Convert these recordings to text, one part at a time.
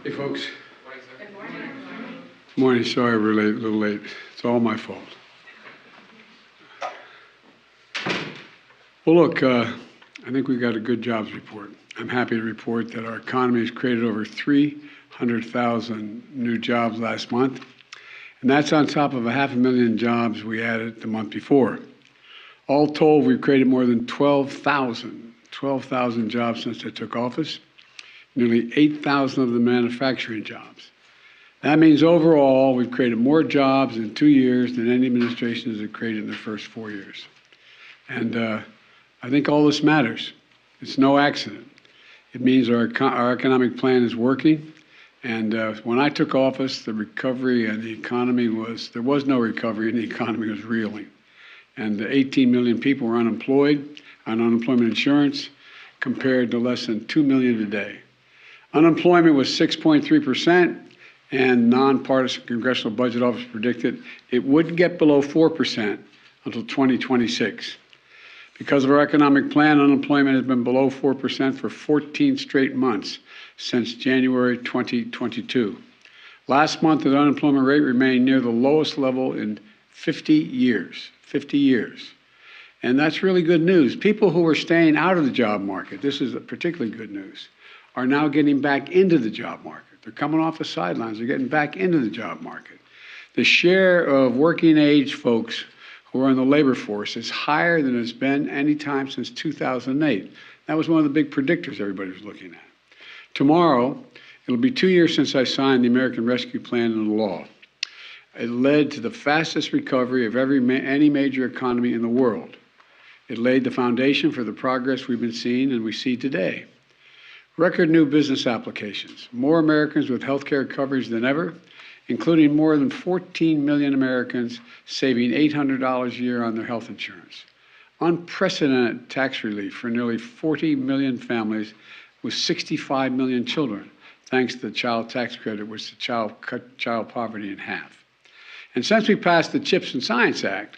Hey, folks. Good morning. Morning. Sorry we're a little late. It's all my fault. Well, look, I think we got a good jobs report. I'm happy to report that our economy has created over 300,000 new jobs last month, and that's on top of 500,000 jobs we added the month before. All told, we've created more than 12,000 jobs since I took office, nearly 8,000 of the manufacturing jobs. That means overall, we've created more jobs in 2 years than any administration has created in the first 4 years. And I think all this matters. It's no accident. It means our economic plan is working. And when I took office, the recovery and the economy there was no recovery and the economy was reeling. And 18 million people were unemployed on unemployment insurance compared to less than 2 million today. Unemployment was 6.3%, and nonpartisan Congressional Budget Office predicted it wouldn't get below 4% until 2026. Because of our economic plan, unemployment has been below 4% for 14 straight months since January 2022. Last month, the unemployment rate remained near the lowest level in 50 years. 50 years. And that's really good news. People who are staying out of the job market, this is particularly good news, are now getting back into the job market. They're coming off the sidelines. They're getting back into the job market. The share of working age folks who are in the labor force is higher than it's been any time since 2008. That was one of the big predictors everybody was looking at. Tomorrow, it'll be 2 years since I signed the American Rescue Plan into law. It led to the fastest recovery of any major economy in the world. It laid the foundation for the progress we've been seeing and we see today. Record new business applications, more Americans with health care coverage than ever, including more than 14 million Americans saving $800 a year on their health insurance. Unprecedented tax relief for nearly 40 million families with 65 million children, thanks to the child tax credit, which cut child poverty in half. And since we passed the CHIPS and Science Act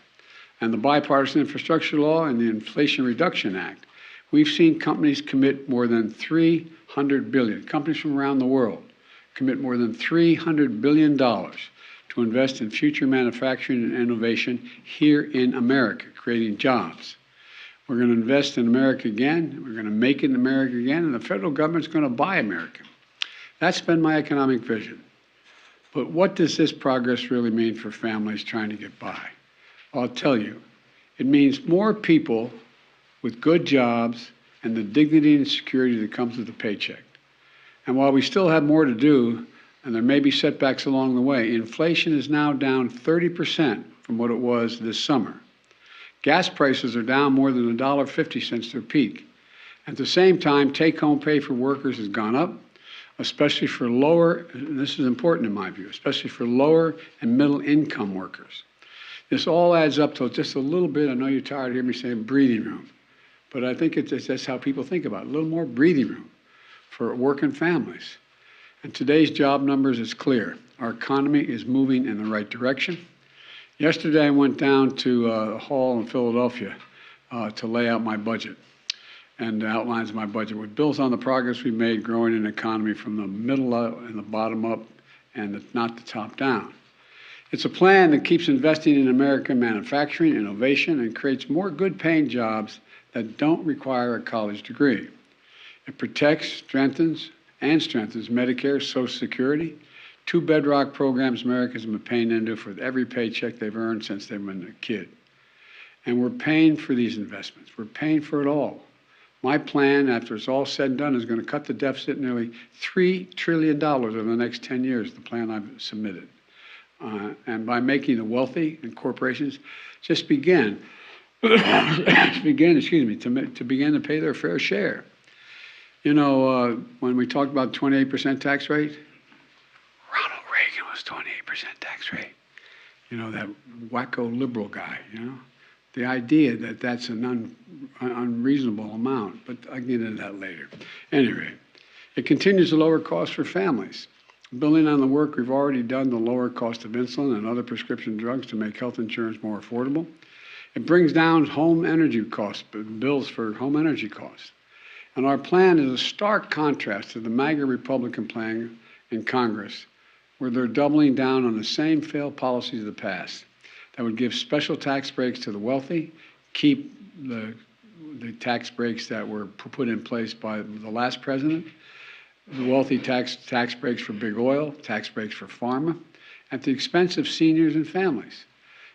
and the Bipartisan Infrastructure Law and the Inflation Reduction Act, we've seen companies commit more than $300 billion, companies from around the world, commit more than $300 billion to invest in future manufacturing and innovation here in America, creating jobs. We're going to invest in America again. We're going to make it in America again, and the federal government's going to buy America. That's been my economic vision. But what does this progress really mean for families trying to get by? I'll tell you. It means more people with good jobs and the dignity and security that comes with a paycheck. And while we still have more to do, and there may be setbacks along the way, inflation is now down 30% from what it was this summer. Gas prices are down more than $1.50 since their peak. At the same time, take-home pay for workers has gone up, especially for lower, and this is important in my view, especially for lower and middle income workers. This all adds up to just a little bit, I know you're tired of hearing me saying breathing room, but I think that's how people think about it, a little more breathing room for working families. And today's job numbers is clear. Our economy is moving in the right direction. Yesterday I went down to a hall in Philadelphia to lay out my budget and outlines of my budget with bills on the progress we made growing an economy from the middle up and the bottom up and not the top down. It's a plan that keeps investing in American manufacturing, innovation, and creates more good-paying jobs that don't require a college degree. It protects, strengthens Medicare, Social Security, two bedrock programs Americans have been paying into for every paycheck they've earned since they've been a kid. And we're paying for these investments. We're paying for it all. My plan, after it's all said and done, is going to cut the deficit nearly $3 trillion over the next 10 years, the plan I've submitted. And by making the wealthy and corporations just begin to begin to pay their fair share. You know, when we talked about 28% tax rate, Ronald Reagan was 28% tax rate. You know, that wacko liberal guy, you know. The idea that that's an unreasonable amount, but I'll get into that later. Anyway, it continues to lower costs for families. Building on the work we've already done to lower cost of insulin and other prescription drugs to make health insurance more affordable. It brings down home energy costs, bills for home energy costs. And our plan is a stark contrast to the MAGA Republican plan in Congress where they're doubling down on the same failed policies of the past that would give special tax breaks to the wealthy, keep the tax breaks that were put in place by the last president, the wealthy tax breaks for big oil, tax breaks for pharma, at the expense of seniors and families.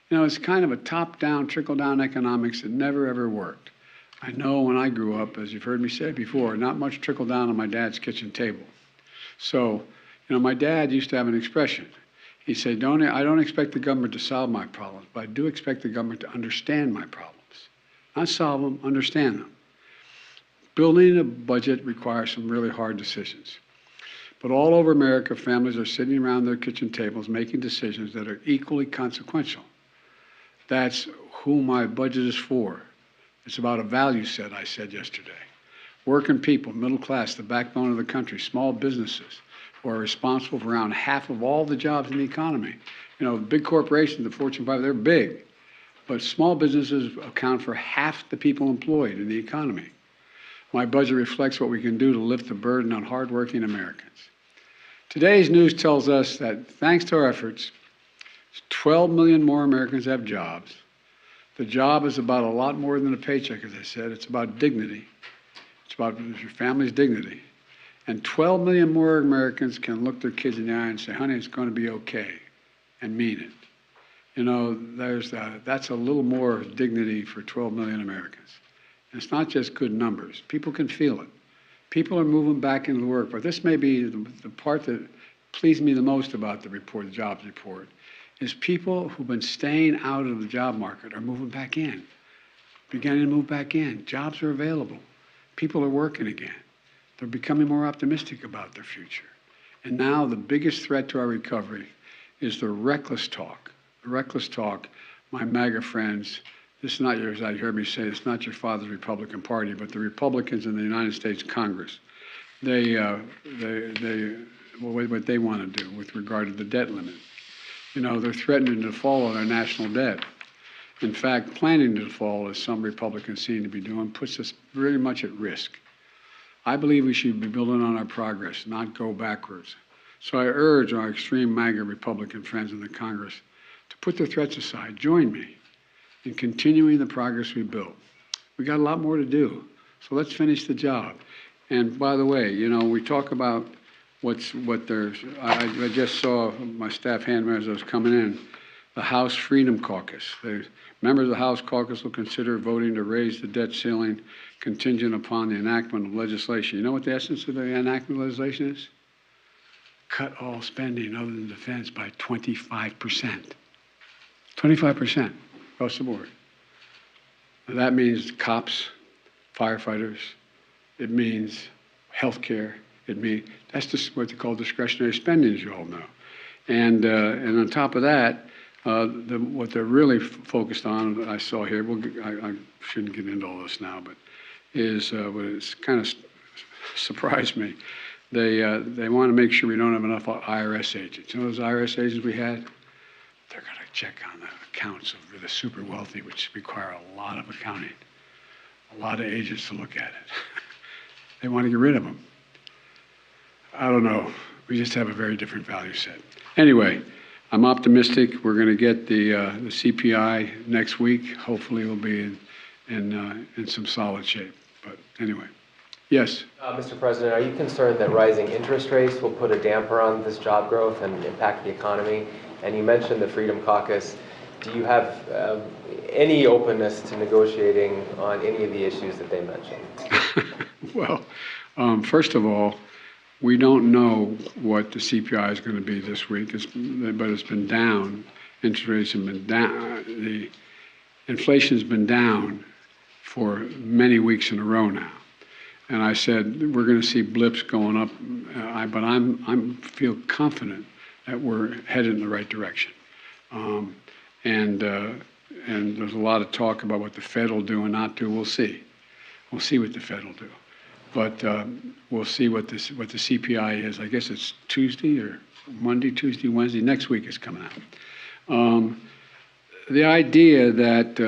You know, it's kind of a top-down, trickle-down economics that never, ever worked. I know when I grew up, as you've heard me say before, not much trickled down on my dad's kitchen table. So, you know, my dad used to have an expression. He said, I don't expect the government to solve my problems, but I do expect the government to understand my problems. Not solve them, understand them. Building a budget requires some really hard decisions. But all over America, families are sitting around their kitchen tables making decisions that are equally consequential. That's who my budget is for. It's about a value set, I said yesterday. Working people, middle class, the backbone of the country, small businesses who are responsible for around half of all the jobs in the economy. You know, big corporations, the Fortune 500, they're big. But small businesses account for half the people employed in the economy. My budget reflects what we can do to lift the burden on hardworking Americans. Today's news tells us that thanks to our efforts, 12 million more Americans have jobs. The job is about a lot more than a paycheck, as I said. It's about dignity. It's about your family's dignity. And 12 million more Americans can look their kids in the eye and say, honey, it's going to be okay, and mean it. You know, that's a little more dignity for 12 million Americans. And it's not just good numbers. People can feel it. People are moving back into the work. But this may be the part that pleased me the most about the report, the jobs report, is people who've been staying out of the job market are moving back in, beginning to move back in. Jobs are available. People are working again. They're becoming more optimistic about their future. And now the biggest threat to our recovery is the reckless talk. The reckless talk, my MAGA friends, this is not yours, I heard me say, it's not your father's Republican Party, but the Republicans in the United States Congress. What they want to do with regard to the debt limit. You know, they're threatening to default on our national debt. In fact, planning to default, as some Republicans seem to be doing, puts us very much at risk. I believe we should be building on our progress, not go backwards. So I urge our extreme MAGA Republican friends in the Congress to put their threats aside. Join me in continuing the progress we built. We got a lot more to do, so let's finish the job. And by the way, you know, we talk about I just saw my staff handler as I was coming in, the House Freedom Caucus. The members of the House Caucus will consider voting to raise the debt ceiling contingent upon the enactment of legislation. You know what the essence of the enactment of legislation is? Cut all spending other than defense by 25%. 25% across the board. That means cops, firefighters, it means health care, that's just what they call discretionary spending, as you all know. And on top of that, what they're really focused on, I saw here, I shouldn't get into all this now, but is what it's kind of surprised me. They want to make sure we don't have enough IRS agents. You know those IRS agents we had? They're going to check on the accounts of the super wealthy, which require a lot of accounting, a lot of agents to look at it. They want to get rid of them. I don't know. We just have a very different value set. Anyway, I'm optimistic. We're going to get the CPI next week. Hopefully, we'll be in some solid shape. But anyway, yes. Mr. President, are you concerned that rising interest rates will put a damper on this job growth and impact the economy? And you mentioned the Freedom Caucus. Do you have any openness to negotiating on any of the issues that they mentioned? Well, first of all, we don't know what the CPI is going to be this week, but it's been down. Interest rates have been down. The inflation's been down for many weeks in a row now. And I said we're going to see blips going up, but I feel confident that we're headed in the right direction. And there's a lot of talk about what the Fed will do and not do. We'll see. We'll see what the Fed will do. But we'll see what the CPI is. I guess it's Tuesday or Monday, Tuesday, Wednesday. Next week is coming out. The idea that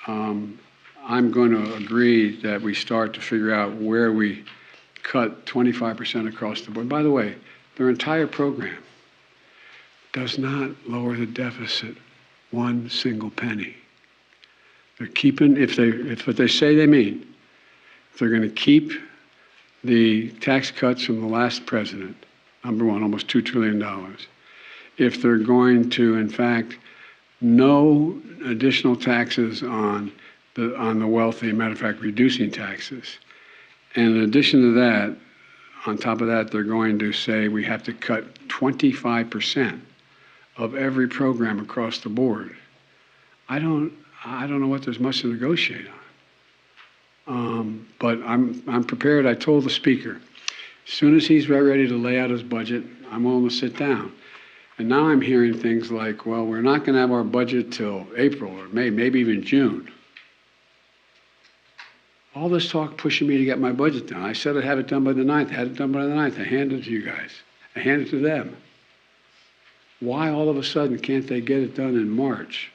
I'm going to agree that we start to figure out where we cut 25% across the board. By the way, their entire program does not lower the deficit one single penny. They're keeping, if what they say they mean, if they're going to keep the tax cuts from the last president, number one, almost $2 trillion, if they're going to, in fact, no additional taxes on the wealthy, matter of fact, reducing taxes. And in addition to that, on top of that, they're going to say we have to cut 25% of every program across the board. I don't know what there's much to negotiate on. But I'm prepared. I told the speaker, as soon as he's ready to lay out his budget, I'm willing to sit down. And now I'm hearing things like, well, we're not going to have our budget till April or May, maybe even June. All this talk pushing me to get my budget done. I said I'd have it done by the 9th. I had it done by the 9th. I handed it to you guys. I handed it to them. Why all of a sudden can't they get it done in March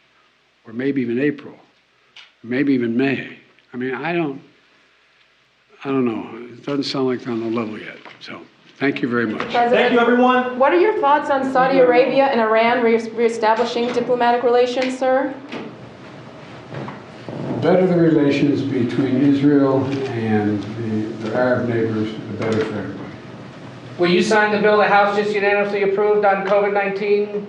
or maybe even April or maybe even May? I mean, I don't know. It doesn't sound like they're on the level yet. So thank you very much. Thank you, everyone. What are your thoughts on Saudi Arabia and Iran reestablishing diplomatic relations, sir? The better the relations between Israel and their Arab neighbors, the better for everybody. Will you sign the bill the House just unanimously approved on COVID-19